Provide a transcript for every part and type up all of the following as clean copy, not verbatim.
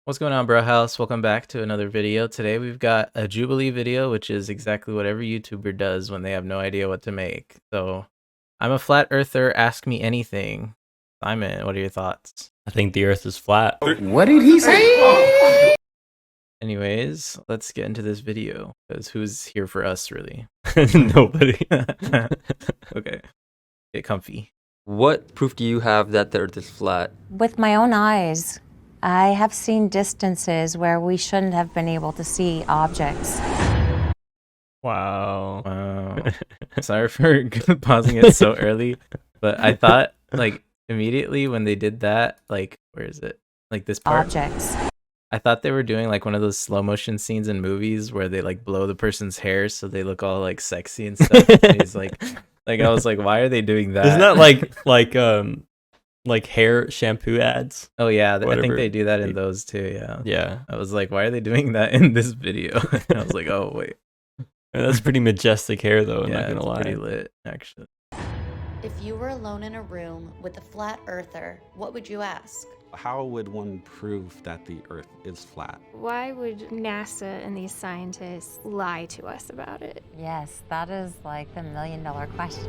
What's going on, bro house? Welcome back to another video. Today we've got a Jubilee video, which is exactly what every YouTuber does when they have no idea what to make. So I'm a flat earther, ask me anything. Simon, what are your thoughts? I think the earth is flat. What did he say? Anyways, let's get into this video, because who's here for us, really? Nobody. Okay, get comfy. What proof do you have that the earth is flat? With my own eyes, I have seen distances where we shouldn't have been able to see objects. Wow. Wow. Sorry for pausing it so early, but I thought, like, immediately when they did that, like, where is it? Like, this part. Objects. I thought they were doing, like, one of those slow motion scenes in movies where they, like, blow the person's hair so they look all, like, sexy and stuff. And he's like, I was like, why are they doing that? Isn't that like hair shampoo ads? Oh, yeah. I think Whatever. they do that in those, too, yeah. Yeah. I was like, why are they doing that in this video? And I was like, oh, wait. That's pretty majestic hair, though. I'm Yeah, not gonna it's lie. pretty lit, actually. If you were alone in a room with a flat earther, what would you ask? How would one prove that the earth is flat? Why would NASA and these scientists lie to us about it? Yes, that is like the million-dollar question.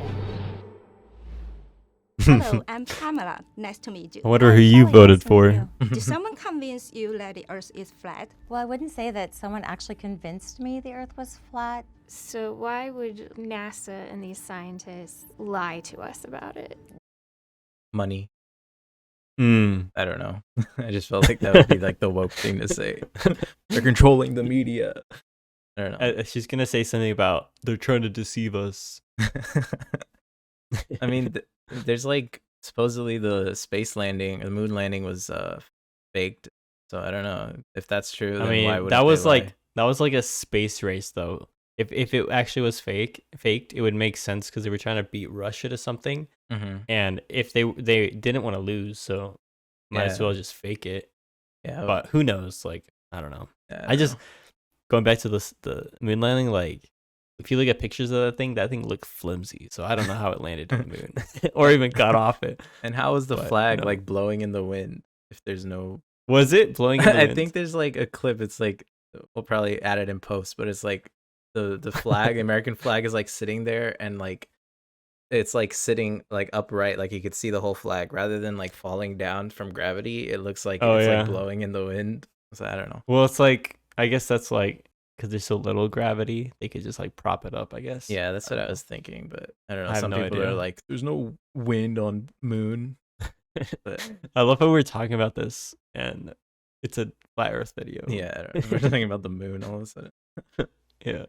Hello, I'm Pamela. Nice to meet you. I wonder who you Kelly, voted nice to for. meet you. Did someone convince you that the earth is flat? Well, I wouldn't say that someone actually convinced me the Earth was flat. So why would NASA and these scientists lie to us about it? Money. Hmm. I don't know. I just felt like that would be like the woke thing to say. They're controlling the media. I don't know. She's gonna say something about they're trying to deceive us. I mean, there's like supposedly the space landing, the moon landing was faked. So I don't know if that's true. I Then why mean, would that was like a space race, though. If it actually was faked, it would make sense because they were trying to beat Russia to something. Mm-hmm. And if they didn't want to lose, so might as well just fake it. Yeah, But who knows? Like, I don't know. yeah, I just going back to the moon landing. Like, if you look at pictures of that thing looked flimsy. So I don't know how it landed on the moon or even got off it. And how is the But, flag no. like blowing in the wind if there's no? Was it blowing? In the I wind? think there's like a clip. It's like we'll probably add it in post, but it's like the flag, the American flag, is like sitting there and like it's like sitting like upright, like you could see the whole flag rather than like falling down from gravity. It looks like it's yeah. like blowing in the wind. So I don't know. Well, it's like I guess that's like because there's so little gravity, they could just like prop it up. I guess. Yeah, that's what I was thinking, but I don't know. I have Some no people idea. are like, "There's no wind on moon." But I love how we're talking about this, and it's a flat Earth video. yeah, I don't know. We're talking about the moon all of a sudden. Yeah.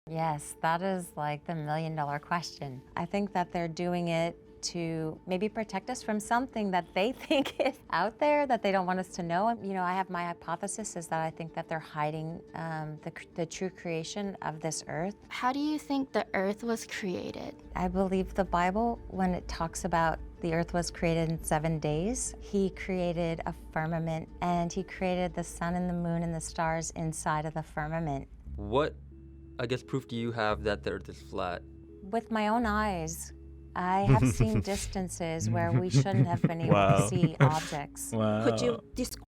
Yes, that is like the million-dollar question. I think that they're doing it to maybe protect us from something that they think is out there that they don't want us to know. You know, I have my hypothesis is that I think that they're hiding the true creation of this earth. How do you think the earth was created? I believe the Bible, when it talks about the earth was created in 7 days, he created a firmament and he created the sun and the moon and the stars inside of the firmament. What, I guess, proof do you have that the earth is flat? With my own eyes, I have seen distances where we shouldn't have been able Wow. to see objects. Wow. Could you describe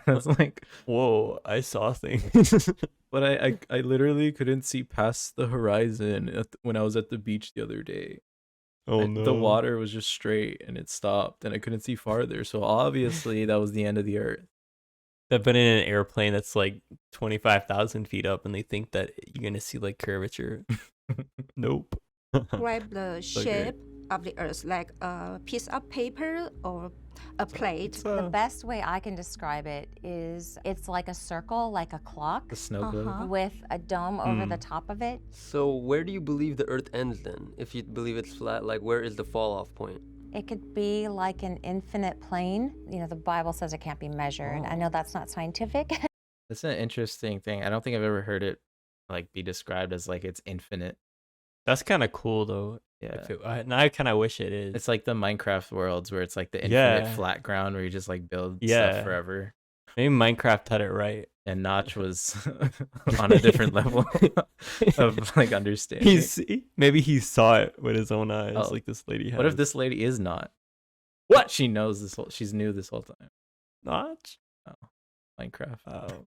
That's like, Whoa! I saw things. but I literally couldn't see past the horizon when I was at the beach the other day. Oh And no! the water was just straight and it stopped and I couldn't see farther. So obviously that was the end of the earth. I've been in an airplane that's like 25,000 feet up, and they think that you're gonna see like curvature. Nope. the So shape of the earth, like a piece of paper or a plate? The best way I can describe it is it's like a circle, like a clock, The snow globe. with a dome over the top of it. So where do you believe the earth ends then? If you believe it's flat, like where is the fall off point? It could be like an infinite plane. You know, the Bible says it can't be measured. I know that's not scientific. That's an interesting thing. I don't think I've ever heard it like be described as like it's infinite. That's kind of cool though. Yeah. Now I kind of wish it is. It's like the Minecraft worlds where it's like the infinite Yeah. flat ground where you just like build Yeah. stuff forever. Maybe Minecraft had it right. And Notch was on a different level of like understanding. Maybe he saw it with his own eyes, Oh. like this lady has. What if this lady is not? What? She knows this whole. She's new this whole time. Notch? Minecraft. Oh.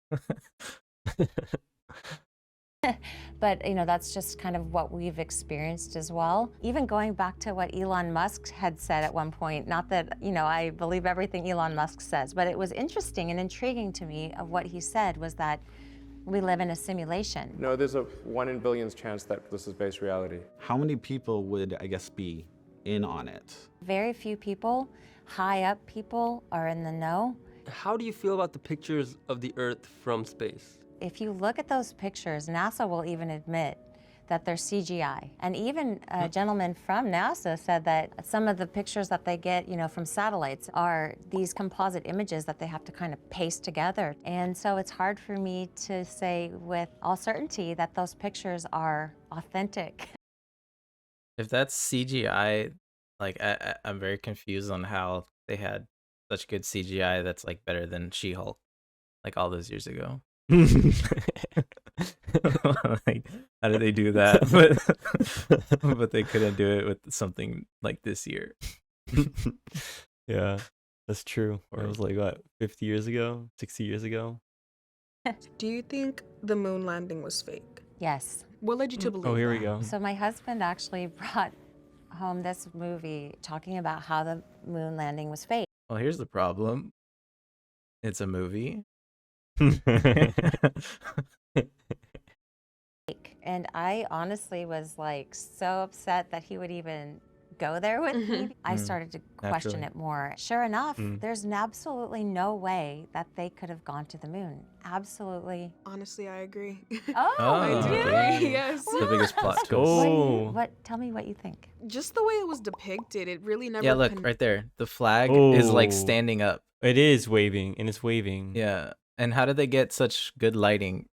But that's just kind of what we've experienced as well. Even going back to what Elon Musk had said at one point, not that I believe everything Elon Musk says, but it was interesting and intriguing to me of what he said was that we live in a simulation. No, there's a 1 in billions chance that this is based reality. How many people would, I guess, be in on it? Very few people, high up people, are in the know. How do you feel about the pictures of the Earth from space? If you look at those pictures, NASA will even admit that they're CGI. And even a gentleman from NASA said that some of the pictures that they get, from satellites are these composite images that they have to kind of paste together. And so it's hard for me to say with all certainty that those pictures are authentic. If that's CGI, like I'm very confused on how they had such good CGI that's like better than She-Hulk, like all those years ago. Like, how did they do that? But they couldn't do it with something like this year. Yeah, that's true. Or it was like, what, 50 years ago? 60 years ago? Do you think the moon landing was fake? Yes. What led you to believe Oh, here we that? go. So my husband actually brought home this movie talking about how the moon landing was fake. Well, here's the problem. It's a movie. And I honestly was like so upset that he would even go there with me. I started to question Naturally. it more. Sure enough, there's absolutely no way that they could have gone to the moon. Absolutely. Honestly, I agree. Oh, Oh, you do? okay. Yes. The biggest plot twist. go. Tell me what you think. Just the way it was depicted, it really never. Yeah, look right there. The flag is like Oh. standing up. It is waving, and it's waving. Yeah. And how did they get such good lighting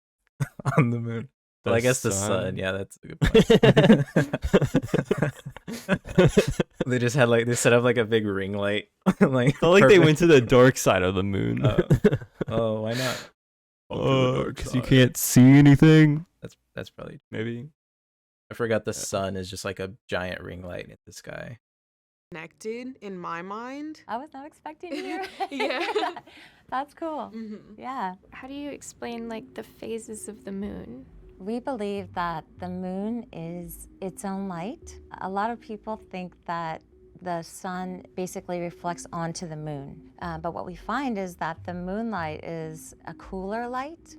on the moon? Well, I guess the sun. Yeah, that's a good point. They just had they set up like a big ring light. Like, Felt like they perfect. went to the dark side of the moon. Oh, why not? Because you can't see anything. That's probably. Maybe. I forgot the sun is just like a giant ring light in the sky. Connected in my mind. I was not expecting to hear Yeah. that. That's cool. Mhm. Yeah. How do you explain like the phases of the moon? We believe that the moon is its own light. A lot of people think that the sun basically reflects onto the moon. But what we find is that the moonlight is a cooler light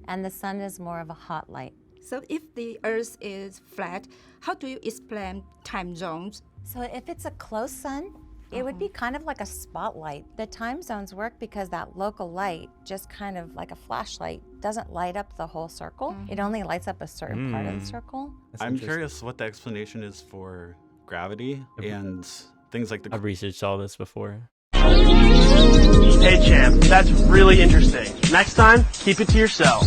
and the sun is more of a hot light. So if the Earth is flat, how do you explain time zones? So if it's a close sun, it would be kind of like a spotlight. The time zones work because that local light, just kind of like a flashlight, doesn't light up the whole circle. It only lights up a certain part of the circle. That's I'm interesting. curious what the explanation is for gravity and things like the I've researched all this before. Hey champ, that's really interesting. Next time, keep it to yourself.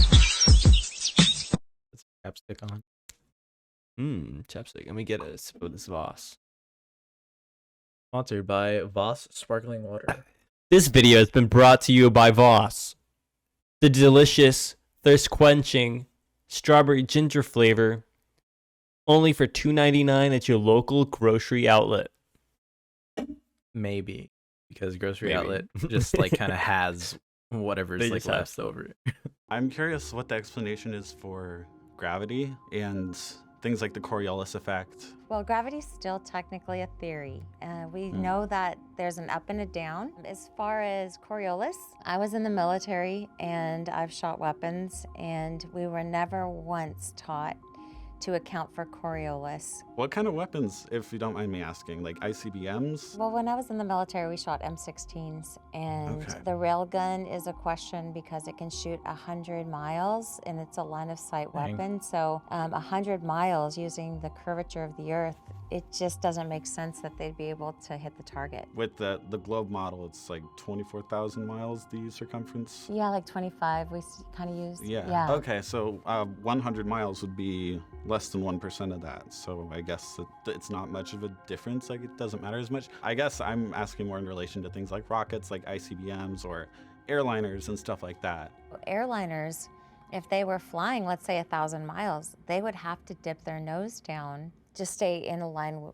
Chapstick on. Chapstick. Let me get a sip of this Voss. Sponsored by Voss Sparkling Water. This video has been brought to you by Voss. The delicious, thirst-quenching, strawberry ginger flavor. Only for $2.99 at your local grocery outlet. Maybe. Because grocery Maybe. outlet just like kind of has whatever's They like just have left over. I'm curious what the explanation is for gravity and things like the Coriolis effect. Well, gravity's still technically a theory. We know that there's an up and a down. As far as Coriolis, I was in the military and I've shot weapons, and we were never once taught to account for Coriolis. What kind of weapons, if you don't mind me asking? Like ICBMs? Well, when I was in the military, we shot M16s, and Okay. the railgun is a question because it can shoot 100 miles, and it's a line of sight Dang. weapon. So 100 miles using the curvature of the Earth, it just doesn't make sense that they'd be able to hit the target. With the globe model, it's like 24,000 miles, the circumference. Yeah, like 25 we kind of use. Yeah. Okay, so 100 miles would be less than 1% of that. So I guess it's not much of a difference. Like, it doesn't matter as much. I guess I'm asking more in relation to things like rockets, like ICBMs or airliners and stuff like that. Airliners, if they were flying, let's say 1,000 miles, they would have to dip their nose down to stay in a line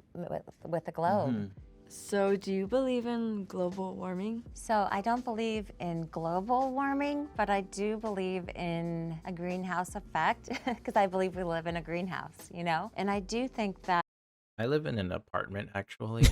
with the globe. So, do you believe in global warming? So I don't believe in global warming, but I do believe in a greenhouse effect because I believe we live in a greenhouse, you know? And I do think that I live in an apartment actually.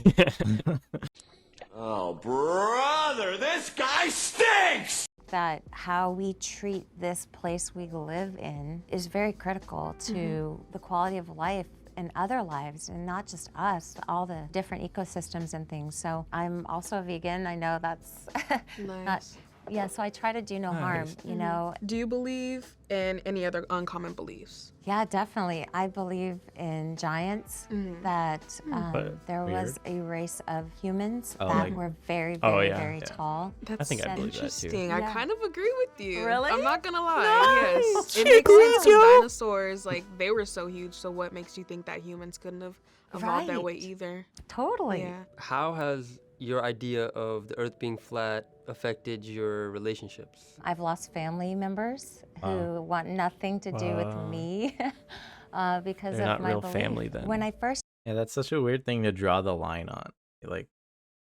Oh, brother, this guy stinks! that how we treat this place we live in is very critical to the quality of life in other lives, and not just us, all the different ecosystems and things. So I'm also a vegan. I know that's not, yeah, so I try to do no harm, you know. Do you believe in any other uncommon beliefs? Yeah, definitely. I believe in giants, that there was a race of humans that were very, very tall. That's I think I believe that too. interesting. I kind of agree with you. Really? I'm not gonna lie. Yes. It makes sense because dinosaurs, like, they were so huge. So what makes you think that humans couldn't have evolved that way either? Totally. Yeah. How has your idea of the Earth being flat affected your relationships? I've lost family members who want nothing to do with me because They're of not my real belief. family then. When I first Yeah, that's such a weird thing to draw the line on. Like,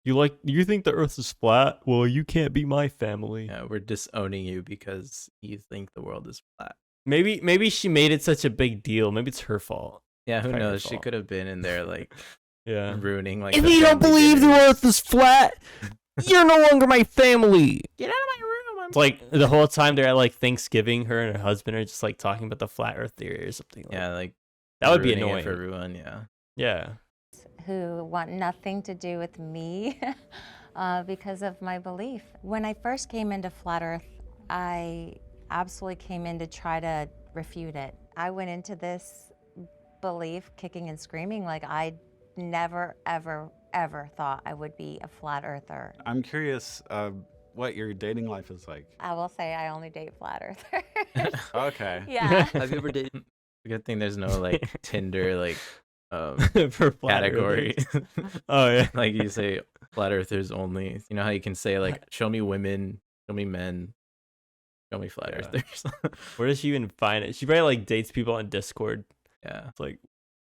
You think the Earth is flat? Well, you can't be my family. yeah, we're disowning you because you think the world is flat. Maybe she made it such a big deal. Maybe it's her fault. Yeah, who Probably her knows? She fault. could have been in there like Yeah. ruining like. If the you don't family believe the dinner. Earth is flat, you're no longer my family. Get out of my room! It's like the whole time they're at like Thanksgiving, her and her husband are just like talking about the flat Earth theory or something. Like, Yeah, like that would be ruining it annoying for everyone. Yeah. Yeah. who want nothing to do with me because of my belief. When I first came into Flat Earth, I absolutely came in to try to refute it. I went into this belief kicking and screaming like I never, ever, ever thought I would be a flat earther. I'm curious what your dating life is like. I will say I only date flat earthers. Okay. Yeah. Have you ever dated? It's a good thing there's no like Tinder like For flat category. Oh yeah. Like you say flat earthers only. You know how you can say like show me women, show me men, show me flat earthers. Where does she even find it? She probably like dates people on Discord. Yeah. It's like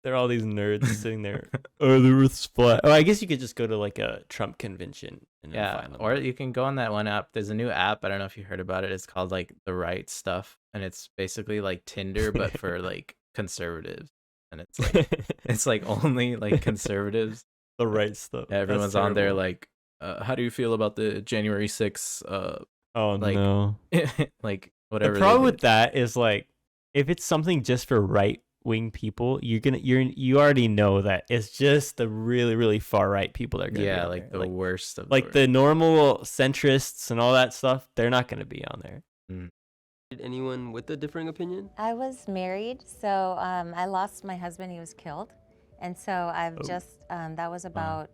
they're all these nerds sitting there. Oh, the Earth's flat. Oh, I guess you could just go to like a Trump convention and then Yeah, find them. or you can go on that one app. There's a new app. I don't know if you heard about it. It's called like The Right Stuff, and it's basically like Tinder but for like conservatives. And it's like only like conservatives. The right stuff. Yeah, everyone's on there like, how do you feel about the January 6th? Oh like, no. like whatever. The they problem did. with that is like, if it's something just for right wing people, you already know that it's just the really, really far right people that are gonna be on like there. the worst of like the normal centrists and all that stuff. They're not gonna be on there. Did anyone with a differing opinion? I was married, so I lost my husband. He was killed. And so I've just, that was about,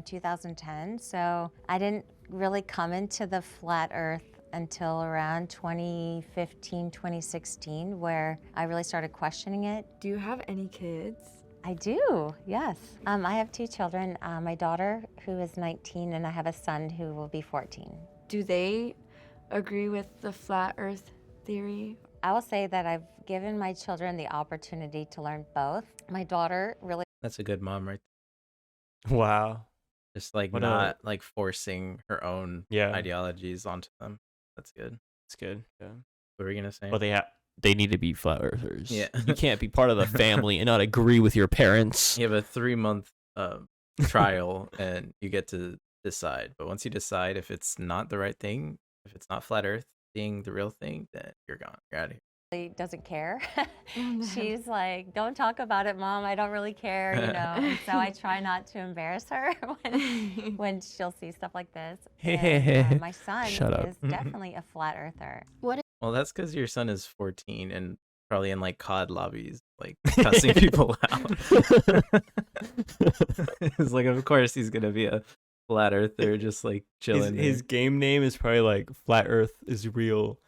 2010. So I didn't really come into the flat earth until around 2015, 2016, where I really started questioning it. Do you have any kids? I do, yes. I have 2 children, my daughter who is 19 and I have a son who will be 14. Do they agree with the flat earth theory? I will say that I've given my children the opportunity to learn both. My daughter really That's a good mom, right? Wow. Just like What not like forcing her own Yeah. ideologies onto them. That's good. It's good. Yeah. What were you gonna say? Well, they need to be flat earthers. Yeah. You can't be part of the family and not agree with your parents. You have a 3-month trial and you get to decide. But once you decide if it's not the right thing, if it's not flat earth being the real thing, then you're gone. You're out of here. doesn't care. She's like, don't talk about it, Mom. I don't really care, And so I try not to embarrass her when she'll see stuff like this. And, my son Shut up. is definitely a flat earther. Well, that's because your son is 14 and probably in like COD lobbies, like cussing people out. It's like, of course he's gonna be a flat earther, just like chilling. His game name is probably like Flat Earth is real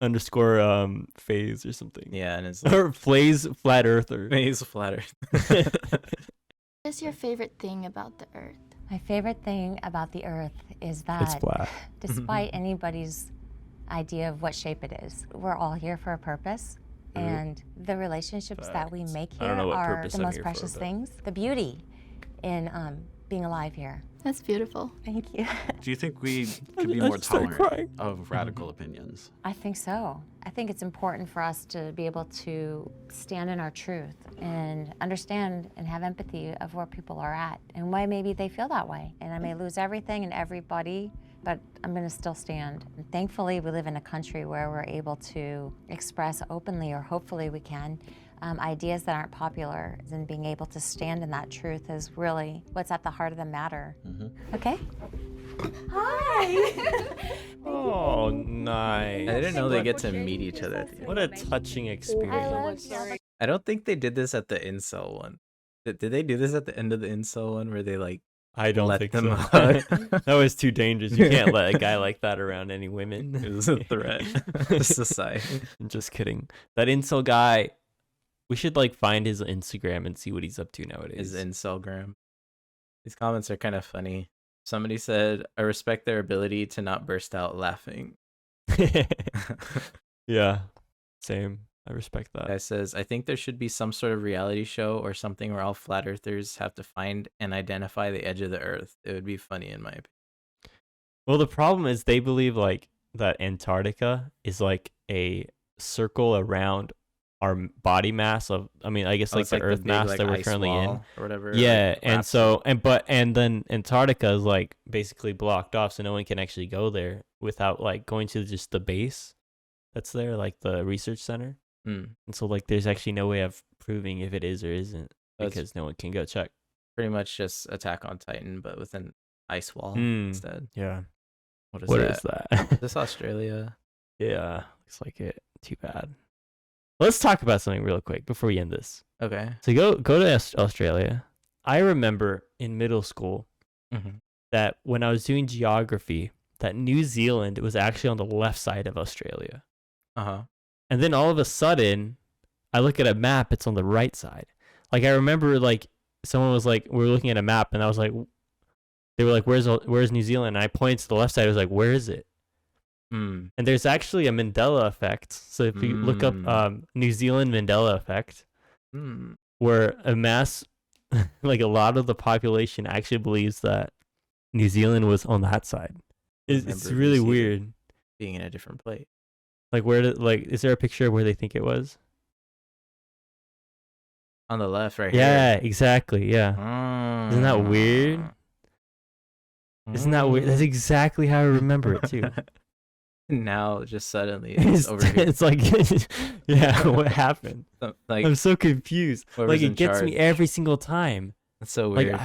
_ phase or something. Yeah, and it's or Flays Flat Earther. Flays Flat Earth. What is your favorite thing about the Earth? My favorite thing about the Earth is It's that flat. despite anybody's idea of what shape it is, we're all here for a purpose. And the relationships that we make I don't here know what are purpose the I'm most here for, precious but- things. The beauty in being alive here. That's beautiful. Thank you. Do you think we could be I more just started tolerant crying. of radical opinions? I think so. I think it's important for us to be able to stand in our truth and understand and have empathy of where people are at and why maybe they feel that way. And I may lose everything and everybody, but I'm gonna still stand. And thankfully, we live in a country where we're able to express openly, or hopefully we can, ideas that aren't popular, and being able to stand in that truth is really what's at the heart of the matter. Okay? Hi! Oh, nice. I didn't know they get to meet each other at the end. What a touching experience. I don't think they did this at the incel one. Did they do this at the end of the incel one where they like I don't let think them so. hug? That was too dangerous. You can't let a guy like that around any women. It was a threat to society. Just kidding. That incel guy, we should like find his Instagram and see what he's up to nowadays. His incelgram. These comments are kind of funny. Somebody said, I respect their ability to not burst out laughing. Yeah, same. I respect that. Guy says, I think there should be some sort of reality show or something where all flat earthers have to find and identify the edge of the earth. It would be funny in my opinion. Well, the problem is they believe like that Antarctica is like a circle around our body mass of, I mean, I guess like it's the like Earth big, mass like, that we're ice currently in. wall or whatever. Yeah, like, and wraps so and then Antarctica is like basically blocked off, so no one can actually go there without like going to just the base that's there, like the research center. Mm. And so like there's actually no way of proving if it is or isn't That's because no one can go check. pretty much just Attack on Titan, but with an ice wall Mm. instead. Yeah. What What that? is that? Is this Australia? Yeah, looks like it. Too bad. Let's talk about something real quick before we end this. Okay. So go to Australia. I remember in middle school Mhm. that when I was doing geography, that New Zealand was actually on the left side of Australia. Uh-huh. And then all of a sudden, I look at a map, it's on the right side. Like I remember like someone was like, we were looking at a map and I was like, they were like, where's New Zealand? And I pointed to the left side. I was like, where is it? Mm. And there's actually a Mandela effect. So if you look up New Zealand Mandela effect, Mm. where a mass, like a lot of the population actually believes that New Zealand was on that side. It's Remember New really Zealand weird. being in a different place. Like is there a picture of where they think it was? On the left, right Yeah, here. exactly. Yeah. Isn't that weird? Isn't that weird? That's exactly how I remember it too. Now, just suddenly, it's over here. It's like, yeah, what happened? Like, I'm so confused. whoever's Like, in it gets me charge. every single time. That's so Like, weird.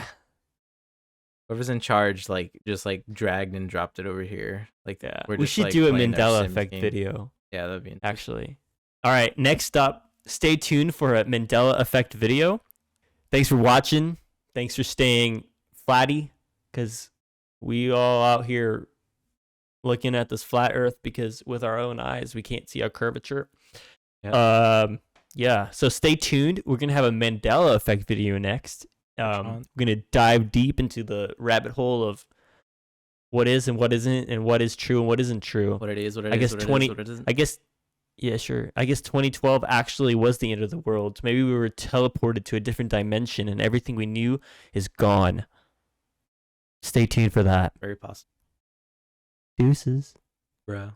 Whoever's in charge, like, just like dragged and dropped it over here. Like, yeah, we're we just, should like, do a playing our Mandela Sims effect game. video. Yeah, that'd be Actually. All right, next up, stay tuned for a Mandela effect video. Thanks for watching. Thanks for staying flatty, because we all out here looking at this flat earth because with our own eyes we can't see our curvature. Yeah, so stay tuned. We're gonna have a Mandela effect video next. We're gonna dive deep into the rabbit hole of what is and what isn't, and what is true and what isn't true. What it is, what it I is, guess what it is, 20 what it isn't. I guess, yeah, sure. I guess 2012 actually was the end of the world. Maybe we were teleported to a different dimension and everything we knew is gone. Stay tuned for that. Very possible. Deuces. Bro.